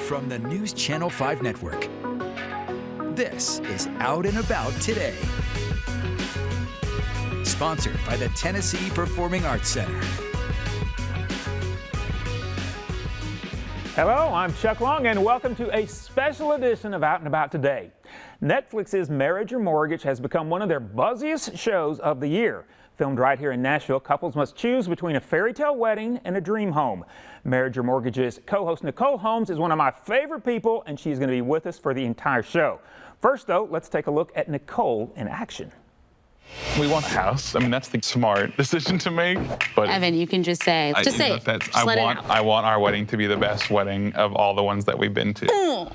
from the News Channel 5 Network. This is Out and About Today. Sponsored by the Tennessee Performing Arts Center. Hello, I'm Chuck Long, and welcome to a special edition of Out and About Today. Netflix's Marriage or Mortgage has become one of their buzziest shows of the year. Filmed right here in Nashville, couples must choose between a fairy tale wedding and a dream home. Marriage or Mortgage's co-host Nichole Holmes is one of my favorite people, and she's going to be with us for the entire show. First, though, let's take a look at Nichole in action. We want a house. I mean, that's the smart decision to make. But Evan, you can just say, just say it. Just let it out. I want our wedding to be the best wedding of all the ones that we've been to.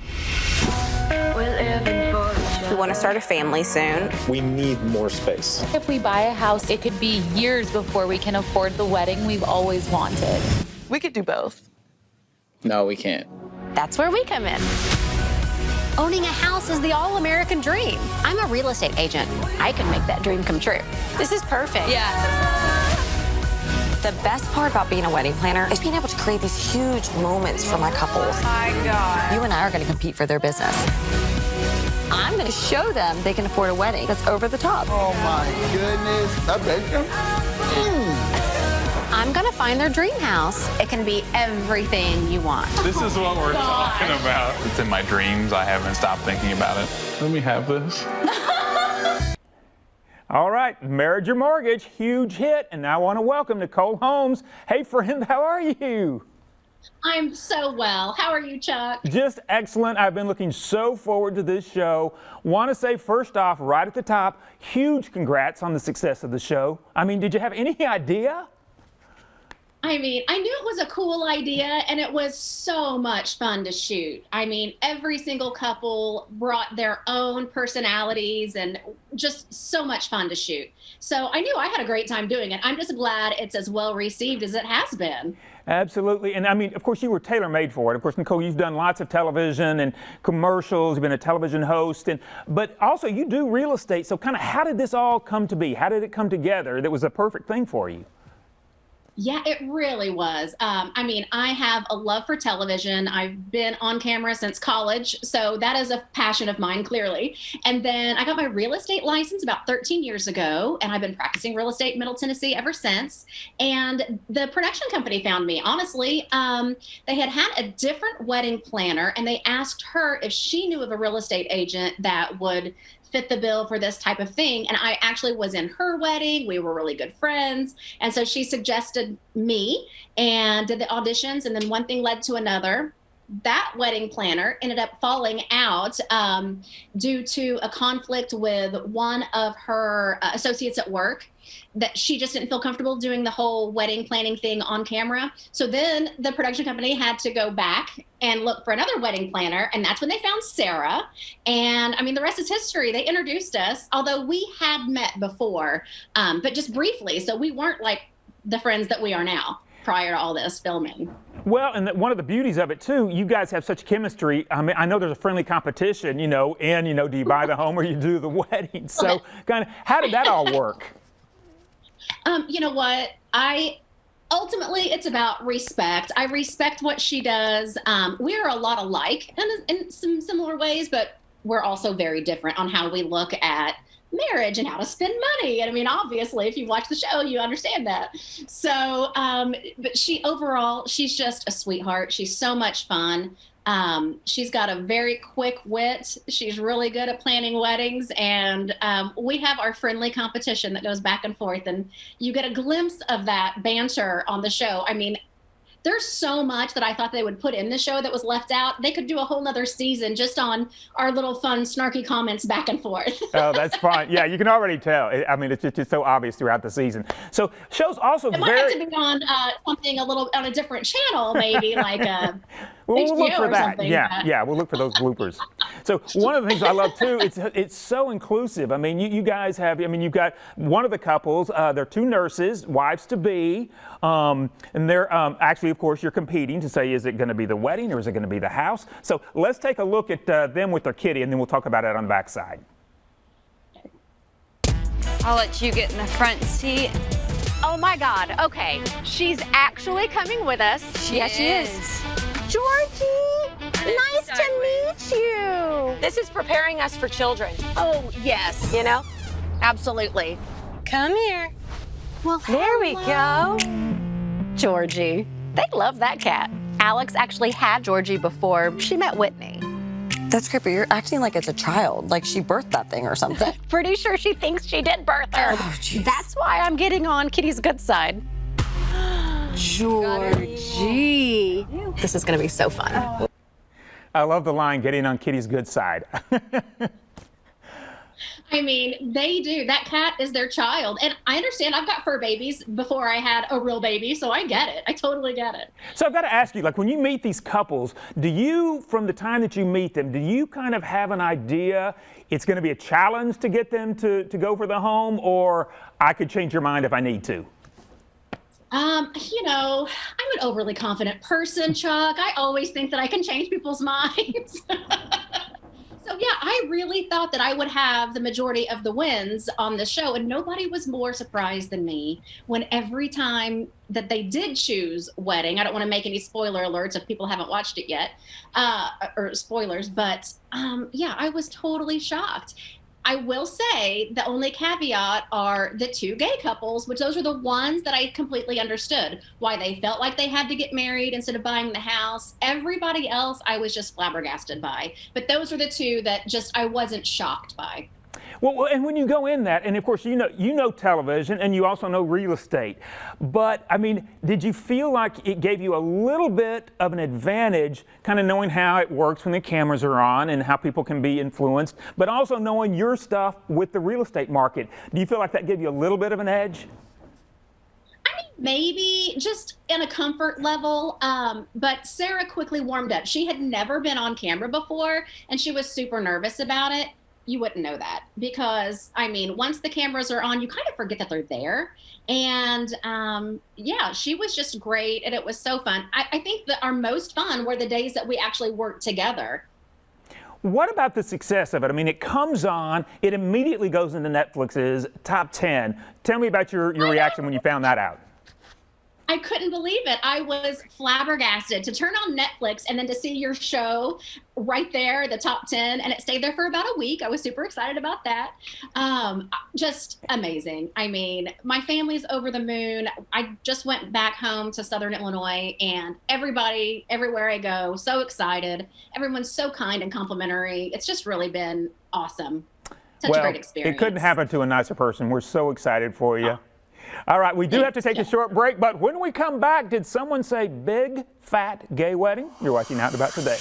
We want to start a family soon. We need more space. If we buy a house, it could be years before we can afford the wedding we've always wanted. We could do both. No, we can't. That's where we come in. Owning a house is the all-American dream. I'm a real estate agent. I can make that dream come true. This is perfect. Yeah. The best part about being a wedding planner is being able to create these huge moments for my couples. Oh my God. You and I are going to compete for their business. I'm going to show them they can afford a wedding that's over the top. Oh my goodness. I bet you. I'm going to find their dream house. It can be everything you want. This is what we're talking about. It's in my dreams. I haven't stopped thinking about it. Let me have this. All right, Marriage or Mortgage, huge hit, and I want to welcome Nichole Holmes. Hey, friend, how are you? I'm so well. How are you, Chuck? Just excellent. I've been looking so forward to this show. Want to say, first off, right at the top, huge congrats on the success of the show. I mean, did you have any idea? I mean, I knew it was a cool idea, and it was so much fun to shoot. I mean, every single couple brought their own personalities and just so much fun to shoot. So I knew I had a great time doing it. I'm just glad it's as well received as it has been. Absolutely. And I mean, of course, you were tailor-made for it. Of course, Nichole, you've done lots of television and commercials. You've been a television host, but also you do real estate. So kind of how did this all come to be? How did it come together that was a perfect thing for you? Yeah, it really was. I mean, I have a love for television. I've been on camera since college, so that is a passion of mine, clearly. And then I got my real estate license about 13 years ago, and I've been practicing real estate in Middle Tennessee ever since. And the production company found me. Honestly, they had a different wedding planner, and they asked her if she knew of a real estate agent that would fit the bill for this type of thing. And I actually was in her wedding. We were really good friends. And so she suggested me and did the auditions. And then one thing led to another. That wedding planner ended up falling out due to a conflict with one of her associates at work, that she just didn't feel comfortable doing the whole wedding planning thing on camera. So then the production company had to go back and look for another wedding planner. And that's when they found Sarah. And I mean, the rest is history. They introduced us, although we had met before, but just briefly. So we weren't like the friends that we are now prior to all this filming. Well, and one of the beauties of it, too, you guys have such chemistry. I mean, I know there's a friendly competition, do you buy the home or you do the wedding? So kind of, how did that all work? You know what? Ultimately, it's about respect. I respect what she does. We're a lot alike in some similar ways, but we're also very different on how we look at marriage and how to spend money. And I mean, obviously, if you watch the show, you understand that. So, but she's just a sweetheart. She's so much fun. She's got a very quick wit. She's really good at planning weddings. And we have our friendly competition that goes back and forth. And you get a glimpse of that banter on the show. I mean, there's so much that I thought they would put in the show that was left out. They could do a whole nother season just on our little fun, snarky comments back and forth. Oh, that's fine. Yeah, you can already tell. I mean, it's just so obvious throughout the season. So shows also it might have to be on something on a different channel, maybe like we'll look for that. Something. Yeah, we'll look for those bloopers. So one of the things I love too, it's so inclusive. I mean, you guys have. I mean, you've got one of the couples. They're two nurses, wives to be, and they're actually, of course, you're competing to say, is it going to be the wedding or is it going to be the house? So let's take a look at them with their kitty, and then we'll talk about it on the backside. I'll let you get in the front seat. Oh my God. Okay. She's actually coming with us. Yes, she is. Georgie, This is preparing us for children. Oh, yes. You know? Absolutely. Come here. Well, there we go. Georgie. They love that cat. Alex actually had Georgie before she met Whitney. That's creepy. You're acting like it's a child, like she birthed that thing or something. Pretty sure she thinks she did birth her. Oh, geez. That's why I'm getting on Kitty's good side. Georgie. This is going to be so fun. I love the line, getting on Kitty's good side. I mean, they do. That cat is their child. And I understand I've got fur babies before I had a real baby, so I get it. I totally get it. So I've got to ask you, like when you meet these couples, do you, from the time that you meet them, do you kind of have an idea it's going to be a challenge to get them to go for the home, or I could change your mind if I need to? You know, I'm an overly confident person, Chuck. I always think that I can change people's minds. So yeah, I really thought that I would have the majority of the wins on the show, and nobody was more surprised than me when every time that they did choose wedding, I don't want to make any spoiler alerts if people haven't watched it yet, or spoilers, but yeah, I was totally shocked. I will say the only caveat are the two gay couples, which those are the ones that I completely understood why they felt like they had to get married instead of buying the house. Everybody else I was just flabbergasted by. But those are the two that just I wasn't shocked by. Well, and when you go in that, and of course you know television and you also know real estate, but I mean, did you feel like it gave you a little bit of an advantage, kind of knowing how it works when the cameras are on and how people can be influenced, but also knowing your stuff with the real estate market? Do you feel like that gave you a little bit of an edge? I mean, maybe just in a comfort level, but Sarah quickly warmed up. She had never been on camera before, and she was super nervous about it. You wouldn't know that because, I mean, once the cameras are on, you kind of forget that they're there. And yeah, she was just great, and it was so fun. I think that our most fun were the days that we actually worked together. What about the success of it? I mean, it comes on, it immediately goes into Netflix's top 10. Tell me about your reaction when you found that out. I couldn't believe it. I was flabbergasted to turn on Netflix and then to see your show right there, the top 10, and it stayed there for about a week. I was super excited about that. Just amazing. I mean, my family's over the moon. I just went back home to Southern Illinois, and everybody, everywhere I go, so excited. Everyone's so kind and complimentary. It's just really been awesome. Such a great experience. It couldn't happen to a nicer person. We're so excited for you. All right, we do have to take a short break, but when we come back, did someone say big, fat, gay wedding? You're watching Out and About Today.